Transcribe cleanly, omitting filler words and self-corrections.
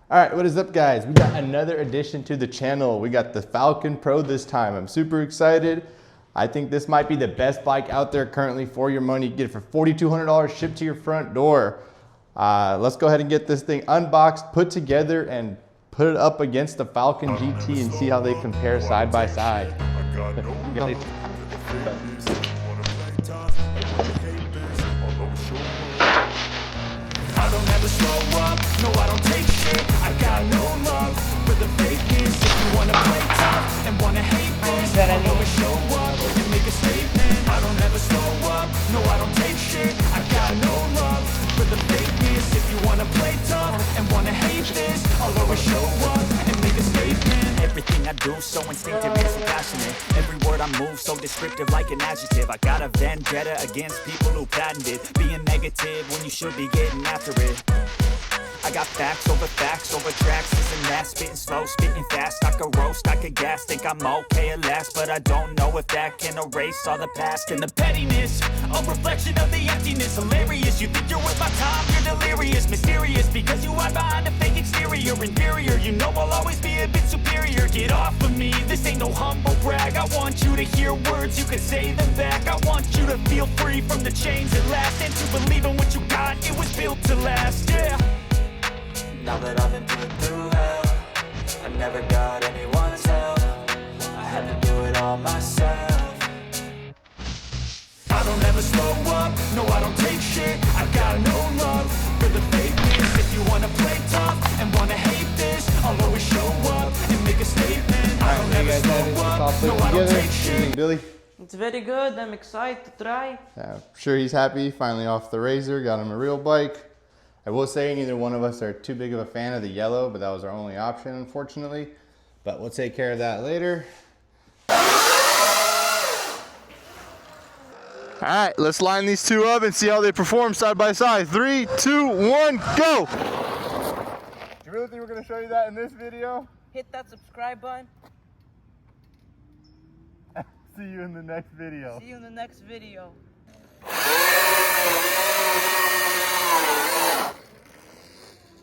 All right, what is up guys? We got another addition to the channel. We got the Falcon Pro this time. I'm super excited. I think this might be the best bike out there currently for your money. You get it for $4,200 shipped to your front door. Let's go ahead and get this thing unboxed, put together, and put it up against the Falcon GT and see how they compare side by side. I don't ever slow up, no I don't take shit. I got no love for the fakeness. If you wanna play tough and wanna hate this, I'll always show up and make a statement. I don't ever slow up, no I don't take shit. I got no love for the fakeness. If you wanna play tough and wanna hate this, I'll always show up and make a statement. Everything I do so instinctive and so passionate. Every word I move so descriptive like an adjective. I got a vendetta against people who patented being negative when you should be getting after it. I got facts over tracks, this and that, spitting slow, spitting fast. I could roast, I could gas, think I'm okay at last, but I don't know if that can erase all the past and the pettiness. A reflection of the emptiness, hilarious. You think you're worth my time, you're delirious, mysterious, because you hide behind a fake exterior, inferior. You know I'll always be a bit superior. Get off of me, this ain't no humble brag. I want you to hear words, you can say them back. I want you to feel free from the chains at last, and to believe in what you got, it was built to last, yeah. Now that I've been put through hell, I never got anyone's help. I had to do it all myself. I don't ever slow up, no I don't take shit. I got no love for the fakeness. If you wanna play tough and wanna hate this, I'll always show up and make a statement. I don't ever slow up, no I don't take shit. Billy? It's very good, I'm excited to try. I'm sure he's happy, finally off the razor, got him a real bike. I will say neither one of us are too big of a fan of the yellow, but that was our only option, unfortunately. But we'll take care of that later. All right, let's line these two up and see how they perform side by side. 3, 2, 1, go! Do you really think we're gonna show you that in this video? Hit that subscribe button. See you in the next video. See you in the next video.